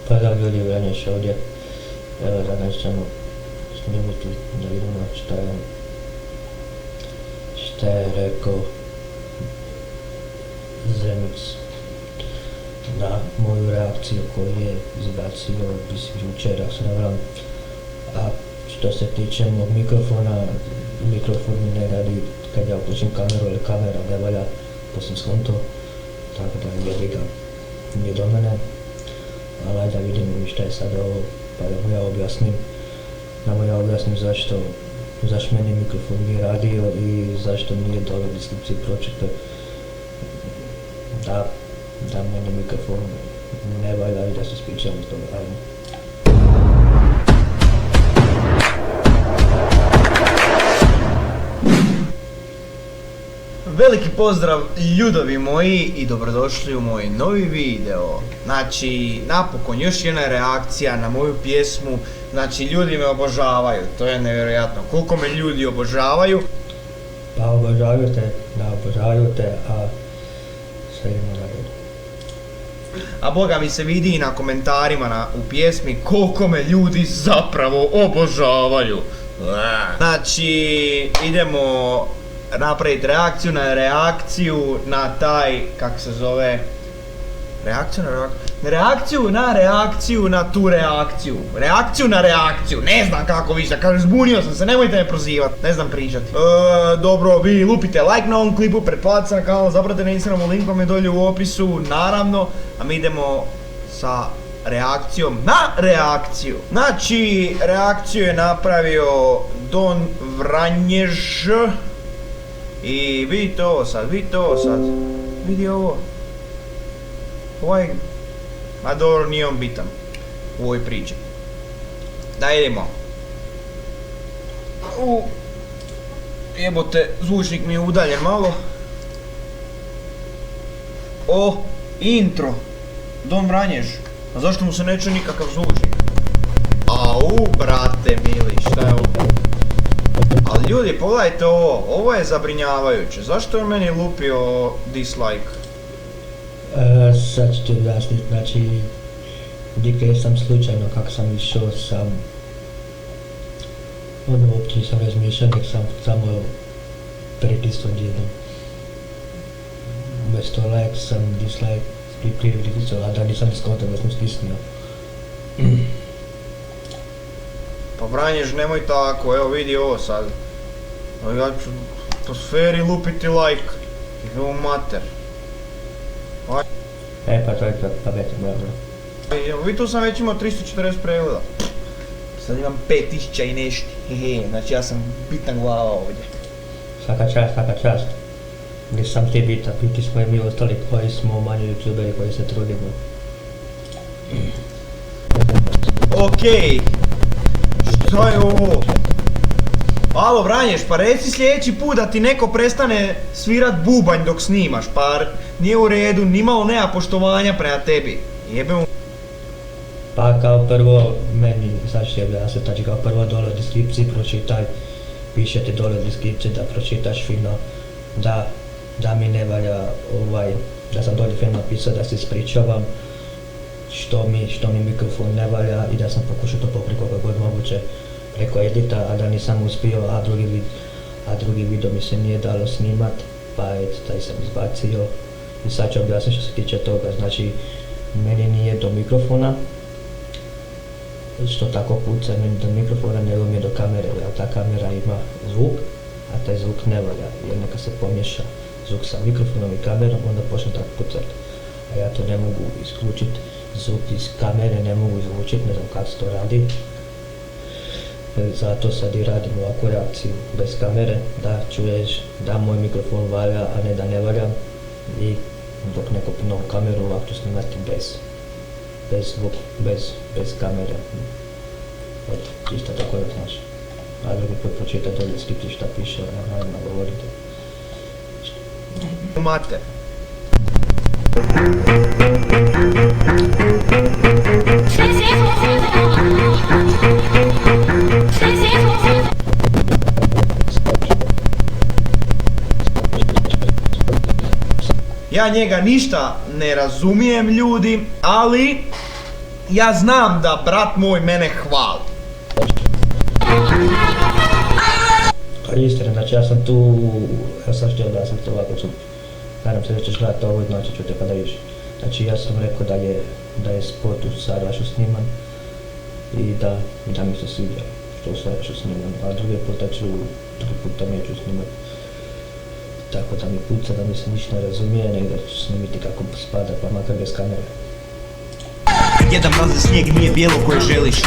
Pozdrav ljudi, Vranješ ovdje. Evo danas ćemo snimiti da vidimo šta je rekao Zemix na moju reakciju koju je izbacio jučer, ako se ne varam. A što se tiče mog mikrofona, mikrofon mi ne radi kad ja uključim kameru ili kamera ne valja, to sam skonto, tako da jebi ga, nije do mene. Ali da vidimo šta je sad ovo, pa da mu ja objasnim zašto meni mikrofon nije radio i zašto nije dole u deskripciji pročito da meni mikrofon ne valja i da se ispričam iz toga, ajmo. Veliki pozdrav ljudovi moji i dobrodošli u moj novi video. Znači, napokon još jedna reakcija na moju pjesmu. Znači, ljudi me obožavaju, to je nevjerojatno. Koliko me ljudi obožavaju. Pa obožavaju te, a sve ima naredno. A boga mi se vidi i na komentarima u pjesmi koliko me ljudi zapravo obožavaju. Znači, idemo napraviti reakciju na taj, kako se zove, reakciju na tu reakciju, ne znam kako više da kažem, zbunio sam se, nemojte me prozivati, ne znam pričati. Dobro, vi lupite like na ovom klipu, pretplatite se na kanal, zapratite na Instagramu, link vam je dolje u opisu, naravno, a mi idemo sa reakcijom na reakciju. Znači, reakciju je napravio Don Vranjež. I vidite ovo sad, vidi ovo. Ma dobro, nije on bitan u ovoj priči. Da idemo. Jebote, zvučnik mi je udaljen malo. Intro. Don Vranjež. A zašto mu se ne čuje nikakav zvučnik? Brate mili, šta je ovo? Ali ljudi, pogledajte ovo je zabrinjavajuće. Zašto je on meni lupio dislike? Sad ću ti objasniti, znači dike sam slučajno kako sam išao uopće nisam razmišljao, nek sam samo pritisao jednom. Bez to like sam dislike i prije pritisao, a da nisam skontao da sam stisnio. Pa Vranjež, nemoj tako, evo vidi ovo sad. Ja ću po sferi lupiti like. Evo mater. Pa to je pa već dobro. Vi tu sam već imao 340 pregleda. Sad imam 5000 i nešto. Znači ja sam bitan glava ovdje. Svaka čast. Nisam ti bitan, biti smo i mi ostali koji smo manji youtuberi koji se trudimo. Okej. Šta je ovo? Alo Vranjež, pa reci sljedeći put da ti neko prestane svirat bubanj dok snimaš, pa nije u redu, nimalo nema poštovanja prema tebi. Jebe mu. Pa kao prvo, meni, sad ću ti objasniti, znači kao prvo dole u deskripciji pročitaj, piše ti dole u deskripciji da pročitaš fino, da mi ne valja da sam dolje fino napisao da se ispričavam, što mi mikrofon ne valja i da sam pokušao to pokriti koliko god moguće preko edita, a da nisam uspio, a drugi video mi se nije dalo snimat, pa taj sam izbacio i sad ću objasniti što se tiče toga. Znači, meni nije do mikrofona, što tako puca, meni do mikrofona nego mi je do kamere, jer ta kamera ima zvuk, a taj zvuk ne valja, jer neka se pomješa zvuk sa mikrofonom i kamerom, onda počne tako pucat, a ja to ne mogu isključiti. Zvuk iz kamere ne mogu izvučiti, ne znam kako se to radi. Zato sad i radim ovakvu reakciju bez kamere, da čuješ da moj mikrofon valja, a ne da ne valja. I dok neko novu kameru ovako ću snimati bez kamere. Čisto tako da znaš. A drugi put pročitaj dolje skripti šta piše, naravno govorite. Mater. Ja njega ništa ne razumijem ljudi, ali ja znam da brat moj mene hvali. Pa istina, znači ja sam tu, ja sam htio da sam to ovako čup. Nadam se da ćeš gledati ovo i znači ću te kada vidiš. Znači ja sam rekao da je spot u Sarvašu sniman i da mi se sviđa što je u Sarvašu sniman, a drugi puta neću snimat. Tako da mi puca, da mi se ništa ne razumije, nego da ću snimiti kako spada, pa makar bez kamere. Jedan mraze snijeg nije bijelo koje želiš.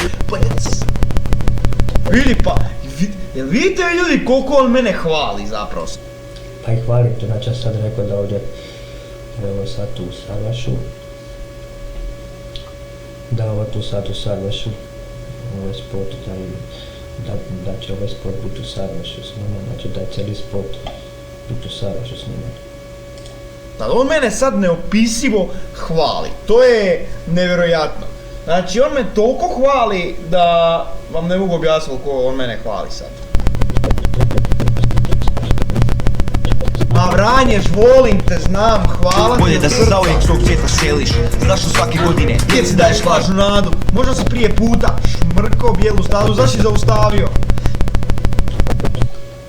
Vidi pa, jel vidite ljudi koliko on mene hvali zapravo? Pa i hvalim to, znači ja sad rekao da ovdje, evo sad tu u Sarvašu, da ovo tu sad u Sarvašu, ovaj spot, da će ovaj spot biti u Sarvašu sniman, znači da je cijeli spot biti u Sarvašu sniman. On mene sad neopisivo hvali, to je nevjerojatno. Znači on me toliko hvali da vam ne mogu objasniti koliko on mene hvali sad. Ma Vranješ, volim te, znam, hvala ti. Bolje da se zauvijek svog svijeta seliš. Zašto svake godine Djeci daješ lažnu nadu, možda si prije puta šmrkao bijelu stadu, zašto si zaustavio?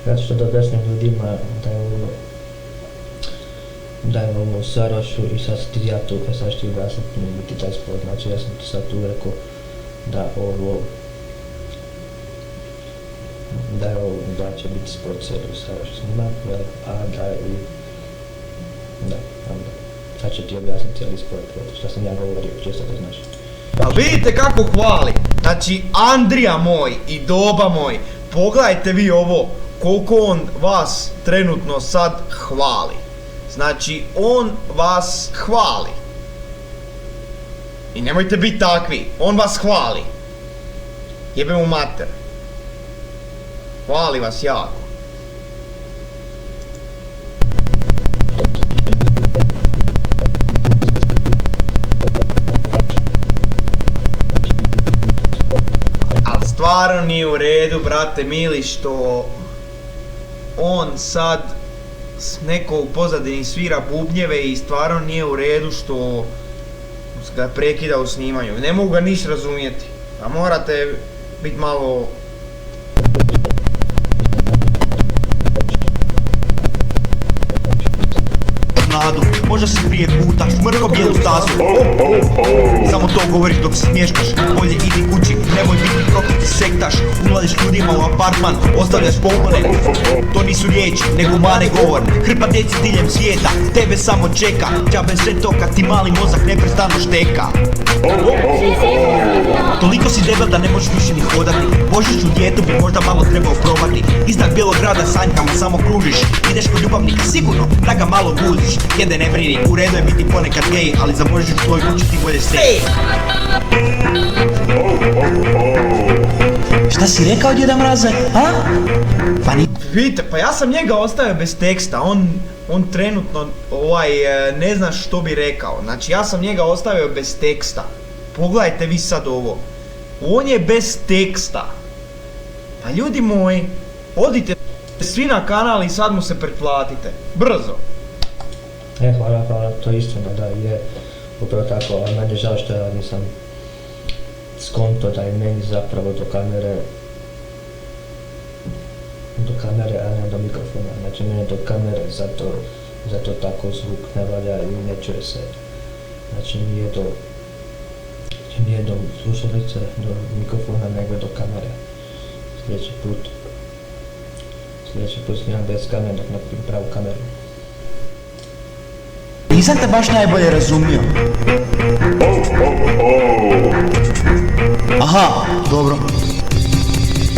Ja ću da objasnim ljudima da je ovo u Sarvašu i sad ti ja tu, sad ću ti objasniti biti taj spot, znači ja sam ti sad tu rekao da će biti spot cijeli u Sarvašu sniman, a sad ću ti objasniti cijeli spot, što sam ja govorio, čisto da znaš. A vidite kako hvali, znači Andrija moj i Doba moj, pogledajte vi ovo, koliko on vas trenutno sad hvali. Znači, on vas hvali. I nemojte biti takvi, on vas hvali. Jebe mu mater. Hvali vas jako. Ali stvarno nije u redu, brate mili, što on sad neko u pozadini svira bubnjeve i stvarno nije u redu što ga prekida u snimanju. Ne mogu ga niš razumijeti, a morate biti malo... nadu, možda si prije puta šmrkao bijelu stazu. Samo to govoriš dok se smješkaš. Bolje idi kući, nemoj biti proklet, sektaš. Ulaziš ljudima u apartman, ostavljaš poklone. To nisu riječi, nego mane govor. Hrpa djeci diljem svijeta, tebe samo čeka. Džabe sve to kad ti mali mozak neprestano šteka. Toliko si debel da ne možeš više ni hodati. Božićnu dijetu bi možda malo trebao probati. Iznad bijelog grada sanjkama samo kružiš. Ideš kod ljubavnika sigurno da ga malo guziš. Jede ne brini, u redu je biti ponekad gej, ali za Božić u tvoj kući ti bolje stej. Šta si rekao, djeda mraze, a? Pa ni... Vidite, pa ja sam njega ostavio bez teksta, on trenutno ne zna što bi rekao. Znači ja sam njega ostavio bez teksta. Pogledajte vi sad ovo. On je bez teksta. Pa ljudi moji, odite svi na kanal i sad mu se pretplatite. Brzo. Hvala, to je istina da je upravo tako, ali meni je žao što ja nisam skonto da je meni zapravo do kamere, a ne do mikrofona. Znači meni do kamere, zato tako zvuk ne valja i ne čuje se. Znači nije do slušalice, do mikrofona, nego do kamere. Sljedeći put snimam bez kamere dok napravim pravu kameru. Nisam te baš najbolje razumio. Aha, dobro.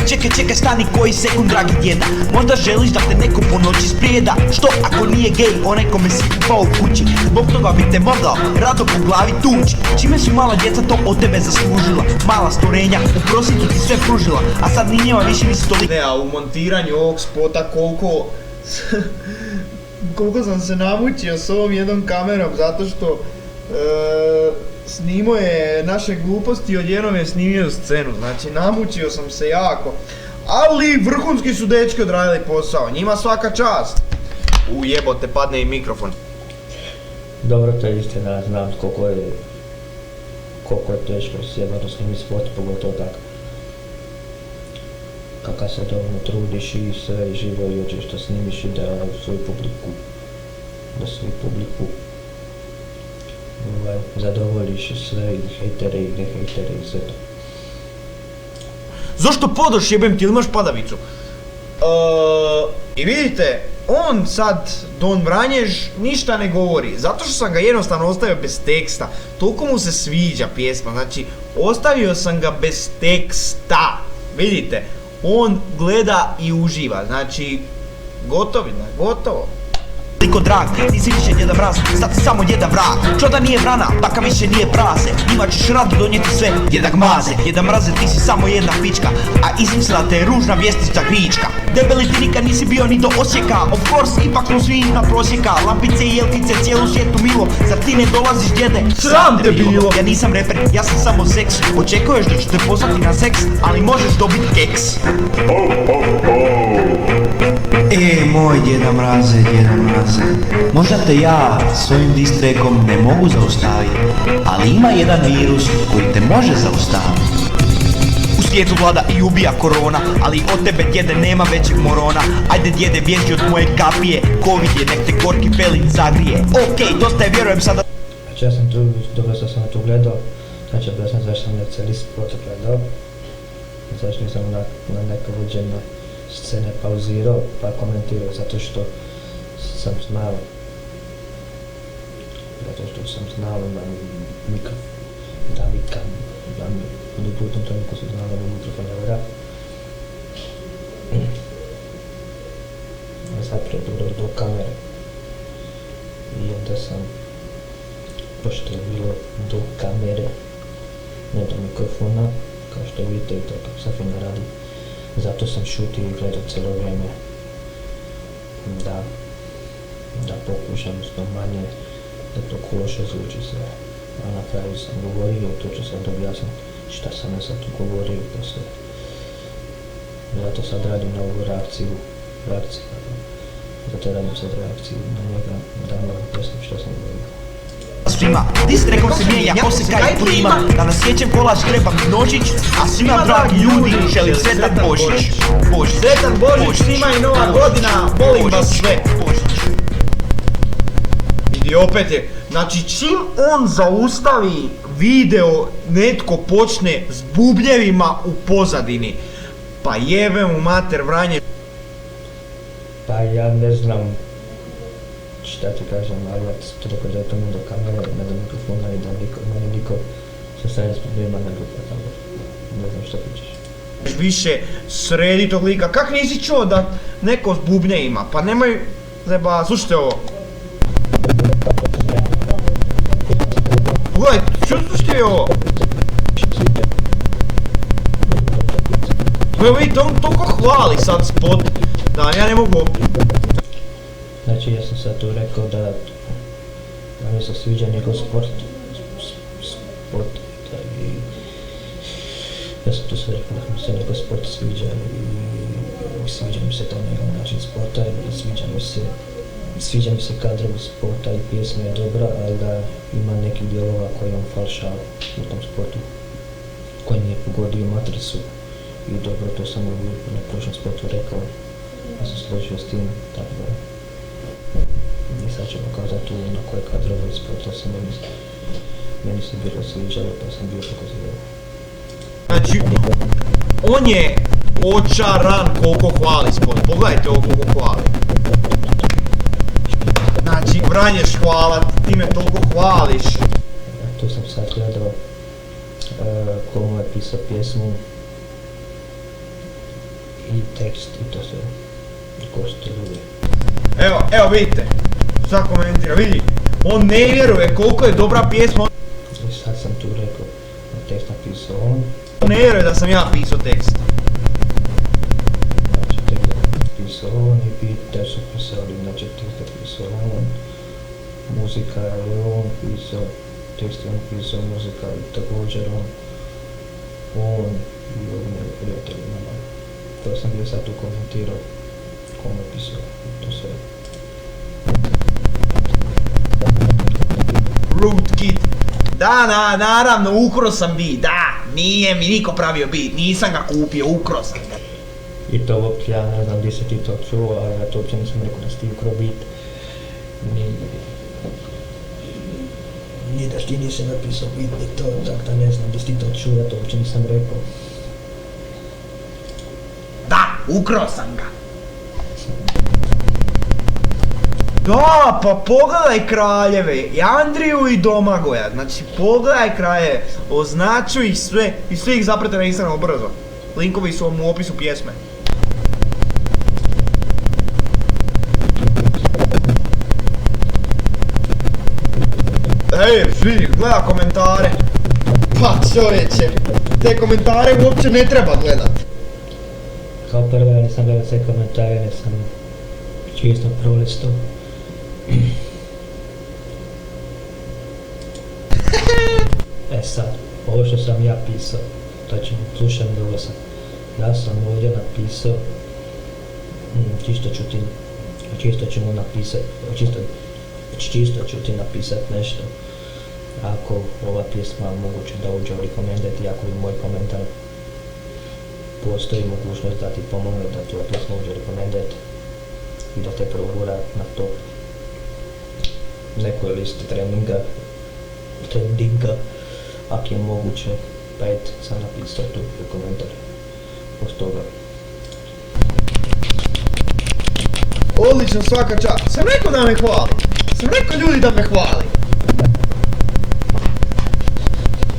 Čekaj, stani koji sekund, dragi djeda. Možda želiš da te neko po noći sprijeda. Što ako nije gej, onaj kome si upao u kući? Zbog toga bi te mogao rado po glavi tući. Čime su mala djeca to od tebe zaslužila? Mala stvorenja, u prosjecu ti sve pružila, a sad ni njema više nisi toliko... Ne, a u montiranju ovog spota koliko sam se namučio s ovom jednom kamerom, zato što snimao je naše gluposti i odjednom je snimio scenu, znači namučio sam se jako, ali vrhunski su dečki odradili posao, njima svaka čast. Jebote, padne i mikrofon. Dobro, to je istina, znam koliko je teško sjebano snimiti spot, pogotovo tako. Kaka se dovoljno trudiš i sve i živo i hoćeš da snimiš i da svoju publiku zadovoljiš sve i hejtere i ne hejtere i sve to. Zašto padaš, jebem ti, ili imaš padavicu? I vidite, on sad, Don Vranjež, ništa ne govori, zato što sam ga jednostavno ostavio bez teksta. Toliko mu se sviđa pjesma, znači, ostavio sam ga bez teksta. Vidite, on gleda i uživa, znači, gotovo. Toliko drag, nisi više Djeda Mraz, sad si samo Djeda Vrag. Čoda nije vrana, baka više nije praze. Njima ćeš rado donijeti sve, Djeda Gmaze. Djeda Mraze, ti si samo jedna pička, a izmislila te je ružna vjestica grička. Debeli ti nikad nisi bio ni do Osijeka, of course, ipak smo svi na prosjeka. Lampice i jelkice, cijelu svijetu milo, zar ti ne dolaziš djede? Sram te bilo! Ja nisam reper, ja sam samo seks. Očekuješ da ću te poslati na seks, ali možeš dobiti keks. Moj Djeda Mraze, Djeda Mraze. Možda te ja svojim distrekom ne mogu zaustaviti, ali ima jedan virus koji te može zaustaviti. U svijetu vlada i ubija korona, ali od tebe djede nema većeg morona. Ajde djede, bježi od moje kapije, covid je, nek te gorki pelin zagrije. Okej, dosta je, vjerujem sada. Znači ja sam tu, dobro što sam to gledao, znači objasnim zašto sam ja cijeli spot gledao, zašto nisam na neke vođene scene pauzirao pa komentirao, zato što sam znao da vikam, da mi putem toliko sam znao da mi mikrofon ne vra. Zapravo dobro do kamere i onda sam, pošto je bilo do kamere, ne do mikrofona, kao što vidite i to kako se fino radi, zato sam šutio i gledao cijelo vrijeme da pokušam što manje da to loše zvuči sve. A na kraju sam govorio, to ću sad objasniti šta sam ja sad tu govorio i to sve. Zato sad radim na ovu reakciju, zato radim sad reakciju na njega, da vam objasnim šta sam govorio. Svima, distrekom se mijenja oseka i klima, da nas sjećem kolač treba množić, a svima dragi ljudi želim sretan Božić. Sretan Božić, svima i nova godina, volim vas sve. Vidi, opet je, znači čim on zaustavi video, netko počne s bubnjevima u pozadini, pa jebe mu mater Vranje. Pa ja ne znam šta ti kažem, ali ja ti rekao da je to do kamere, ne do mikrofona i da mene niko sa strane s problema ne gleda, ne znam šta pričaš. Više sredi tog lika, kak nisi čuo da neko s bubnjevima, pa nemoj zeba, slušajte ovo. Pogledaj, slušajte ovo. Evo vidite, on toliko hvali sad spot, da ja ne mogu. Znači ja sam sad tu rekao da mi se sviđa njegov sport i ja sam tu sve rekao da mi se njegov sport sviđa i sviđa mi se taj njegov način sporta i sviđa mi se kadrovi sporta i pjesma je dobra, ali da ima nekih dijelova koji on falša u tom sportu, koji nije pogodio matricu i dobro, to sam na prošlom sportu rekao, ja sam složio s tim, tako da i sad ćemo kazati tu na koje kadrove sporta se meni se bilo sviđalo pa sam bio pokazivao. Znači, on je očaran koliko hvali sport, pogledajte ovo koliko hvali. Znači, Vranješ hvala, ti me toliko hvališ. Tu sam sad gledao ko mu je pisao pjesmu i tekst i to sve, ko su to ljudi. Evo vidite, sad komentira, vidi, on ne vjeruje koliko je dobra pjesma. I sad sam tu rekao, tekst napisao on. On ne vjeruje da sam ja pisao tekst. Znači tekst napisao on i beat da su pisali, znači tekst napisao on, muzika je on pisao, tekst je on pisao, muzika je također on i ovim prijateljima. To sam bio sad tu komentirao, ko mu je pisao to sve. Rootkid, Da, naravno, ukro sam beat, da, nije mi niko pravio beat, nisam ga kupio, ukro sam ga. I to uopće, ja ne znam gdje si ti to čuo, ali ja to uopće nisam rekao da si ti ukro beat. Ni da ti nisi napisao beat, ni to, tako da ne znam gdje si ti to čuo, ja to uopće nisam rekao. Da, ukro sam ga. Da, pa pogledaj kraljeve, i Andriju i Domagoja, znači pogledaj kraljeve, označuj ih sve i svi ih zaprete na Instagramu brzo. Linkovi su vam u opisu pjesme. Ej, vidi, gleda komentare. Pa čovječe, te komentare uopće ne treba gledat. Kao prvo ja nisam gledao sve komentare, ne sam čisto prolistao. E sad, ovo što sam ja pisao, to ću slušam dobro sam. Ja sam ovdje napisao, čisto ću mu napisat, čisto ću ti napisat nešto. Ako ova pjesma moguće da uđe u recommended, i ako moj komentar postoji mogućnost da ti pomogne da tu pjesma uđe u recommended i da te progura na top nekoj listi trendinga, ako je moguće, pa et, sam napisao tu u komentar od toga. Odlično, svaka čast. Sam rekao da me hvali. Sam rekao ljudi da me hvali.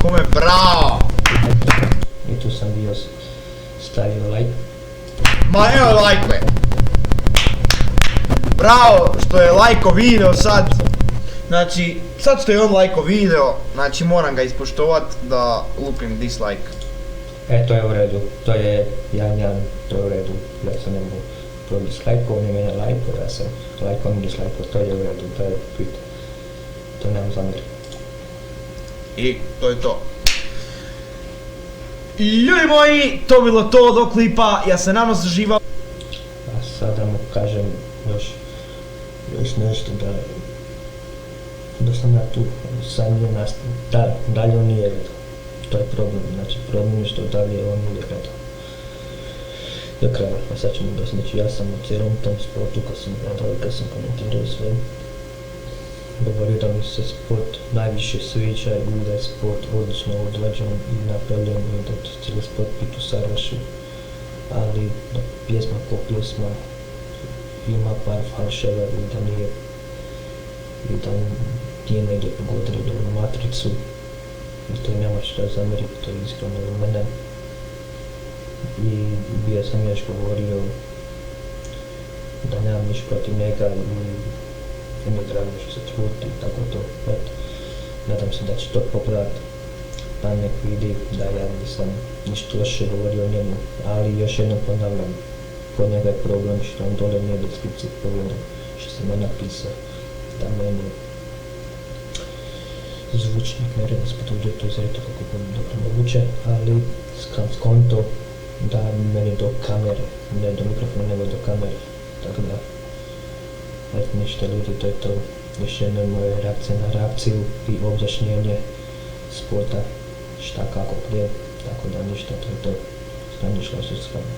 Kome bravo. I tu sam bio stavio like. Ma evo lajkove. Bravo što je lajko video sad. Znači, sad što je on lajko video, znači moram ga ispoštovat da lupim dislike. E, to je u redu, to je Jan, to je u redu, ja sam ne mogu dislike-o, on je mene lajko, ja sam lajko, on dislike-o, to je u redu, to je fit, to nemam zamjer. I to je to. I ljudi moji, to bilo to do klipa, ja se nadam se živao. A sada mu kažem još nešto da sam ja tu, sam nije nastavio, dalje on nije gledao. To je problem, znači problem je što dalje on nije gledao. Do kraja, a sad ćemo da znači ja sam u cijelom tom sportu kad sam gledao i kad sam komentirao sve, govorio da mi se sport najviše sviđa i da je sport odlično odrađen i napravljen i da cijeli sport biti u savršen, ali da pjesma po pjesma ima par falševa i da nije negdje pogodili dobru matricu i to je nema što zamjeriti, to je iskreno u mene. I bio sam još govorio da nemam ništa protiv njega i mi je drago što se trudi, tako to, eto. Nadam se da će to pogledati, pa nek vidi da ja nisam ništa loše govorio o njemu, ali još jednom ponavljam, kod njega je problem što on dole nije deskripciji pogledao što sam ja napisao, da meni zvučnik ne reda spotuđe to izrediti kako je dobro moguće, ali skonto da meni do kamere, ne do mikrofona nego do kamere, tako da eto ništa ljudi, to je to, još jedna moja reakcija na reakciju i objašnjenje sporta šta kako prije, tako da ništa, to je to, znam ništa što s vama.